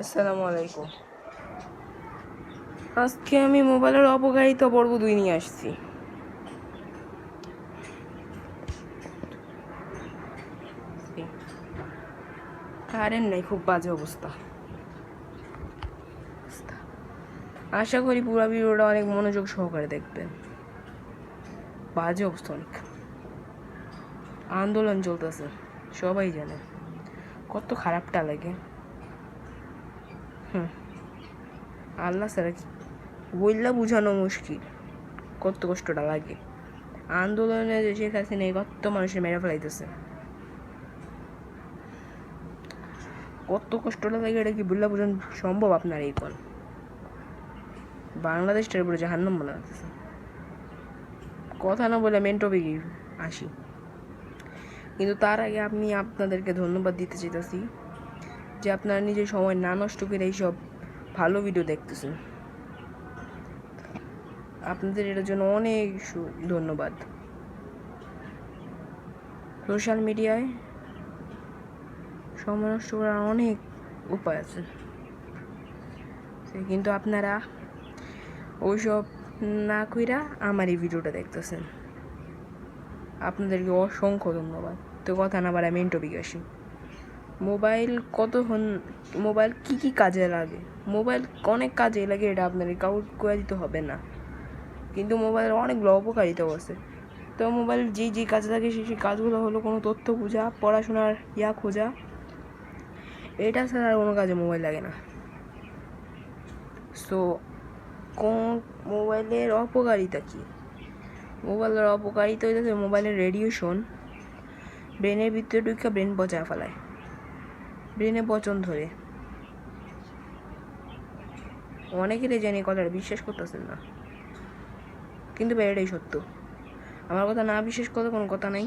আসসালামু আলাইকুম। আজকে আমি মোবাইলের অপকারিতা পর্ব 2 নিয়ে আসছি। কারেন্ট নাই, খুব বাজে অবস্থা। আশা করি পুরো ভিডিওটা অনেক মনোযোগ সহকারে দেখবেন। বাজে অবস্থা অনেক। আন্দোলন চলতেছে, সবাই জানে কত খারাপটা লাগে। আল্লাহ ছাড়া বললা বুঝানো মুশকিল, কত কষ্টটা লাগে। আন্দোলনে যে শেখ হাসিনা কত মানুষের মেরে ফেলাইতেছে, কত কষ্টটা লাগে, এটা কি বললা বুঝানো সম্ভব আপনার? এই কোন বাংলাদেশটার উপরে জাহান্নাম বানাতেছে। কথা না বলে মেন টপিকে আসি, কিন্তু তার আগে আমি আপনাদেরকে ধন্যবাদ দিতে চাইতেছি যে আপনারা নিজের সময় না নষ্ট করে এইসব ভালো ভিডিও দেখতেছেন। আপনাদের এটার জন্য অনেক ধন্যবাদ। সোশ্যাল মিডিয়ায় সময় নষ্ট করার অনেক উপায় আছে, কিন্তু আপনারা ওইসব না কইরা আমার এই ভিডিওটা দেখতেছেন। আপনাদেরকে অসংখ্য ধন্যবাদ। তো কথা না বাড়ায় মেন টপিক আসি। মোবাইল কি কাজে লাগে? মোবাইল অনেক কাজে লাগে, এটা আপনাদের কাউকে করে দিতে হবে না, কিন্তু মোবাইলের অনেকগুলো অপকারিতাও আছে। তো মোবাইল যে কাজে লাগে সেই কাজগুলো হলো কোনো তথ্য খোঁজা, পড়াশোনার খোঁজা, এটা ছাড়া আর কোনো কাজে মোবাইল লাগে না। সো মোবাইলের অপকারিতা কি? মোবাইলের অপকারিতা হইতেছে মোবাইলের রেডিয়েশন ব্রেনের ভিতরে ঢুকে ব্রেন পচা ফেলায়, ব্রেনে পচন ধরে। অনেকেরই জানি কথাটা বিশ্বাস করতেছেন না, কিন্তু এটাই সত্য। আমার কথা না বিশ্বাস করলে কোনো কথা নাই,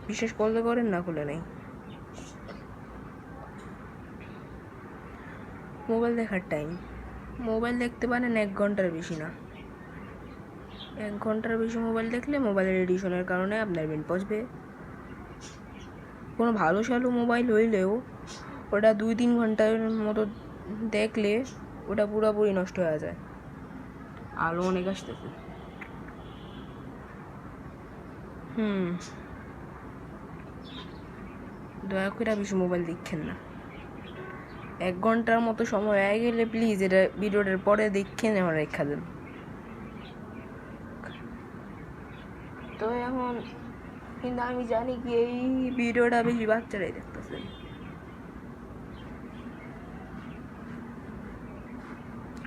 বিশ্বাস করলে করেন, না করলে নাই। মোবাইল দেখার টাইম, মোবাইল দেখতে পারেন 1 ঘন্টার বেশি না। 1 ঘন্টার বেশি মোবাইল দেখলে মোবাইলের রেডিয়েশনের কারণে আপনার ব্রেন পচবে। কোনো ভালো সালো মোবাইল হইলেও ওটা 2-3 ঘন্টার মতো দেখলে ওটা পুরোপুরি নষ্ট হয়ে যায়। আলো অনেক আসতেছে। দয়া করে বেশি মোবাইল দেখেন না। 1 ঘন্টার মতো সময় হয়ে গেলে প্লিজ এটা ভিডিওটার পরে দেখে নেওয়ার রেখা দেন। তো এখন কিন্তু আমি জানি কি এই ভিডিওটা বেশি বাচ্চারাই দেখতেছে।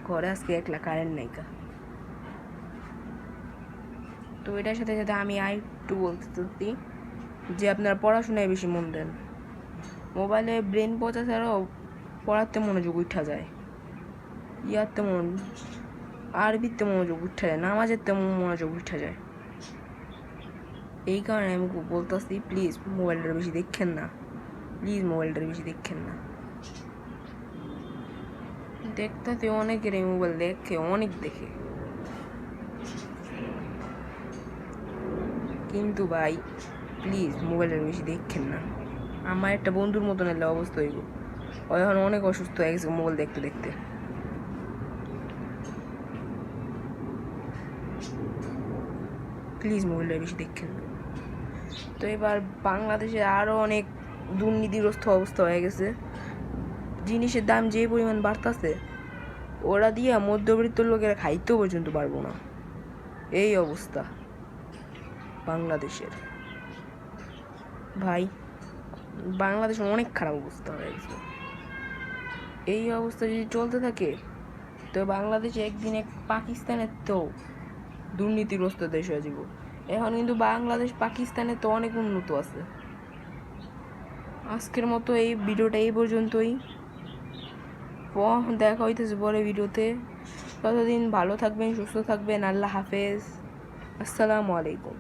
ঘরে আজকে একলা কারেন্ট নাইকা, তো এটার সাথে সাথে আমি একটু বলতে চাচ্ছি যে আপনারা পড়াশোনায় বেশি মন দেন। মোবাইলে ব্রেন পচা ছাড়াও পড়াতে মনোযোগ উঠা যায়, আরবিতে মনোযোগ উঠা যায়, নামাজের মনোযোগ উঠা যায়। এই কারণে আমি বলতেছি প্লিজ মোবাইলটা বেশি দেখেন না, দেখতে অনেকের এই মোবাইল অনেক দেখে, কিন্তু ভাই প্লিজ মোবাইলটা বেশি দেখেন না। আমার একটা বন্ধুর মতন এলে অবস্থা হইব, ও এখন অনেক অসুস্থ হয়ে গেছে মোবাইল দেখতে দেখতে। প্লিজ মোবাইলটা বেশি দেখেন না। তো এবার বাংলাদেশে আরও অনেক দুর্নীতিগ্রস্ত অবস্থা হয়ে গেছে। জিনিসের দাম যে পরিমাণ বাড়তেছে, ওরা দিয়ে মধ্যবিত্ত লোকেরা খাইতেও পর্যন্ত পারবো না, এই অবস্থা বাংলাদেশের। ভাই বাংলাদেশের অনেক খারাপ অবস্থা হয়ে গেছে। এই অবস্থা যদি চলতে থাকে তো বাংলাদেশে একদিনে পাকিস্তানের তো দুর্নীতিগ্রস্ত দেশ হয়ে যাব। এখন কিন্তু বাংলাদেশ পাকিস্তানের তো অনেক উন্নত আছে। আজকের মতো এই ভিডিওটা এই পর্যন্তই। দেখা হইতেছে পরে ভিডিওতে। ততদিন ভালো থাকবেন, সুস্থ থাকবেন। আল্লাহ হাফেজ। আসসালামু আলাইকুম।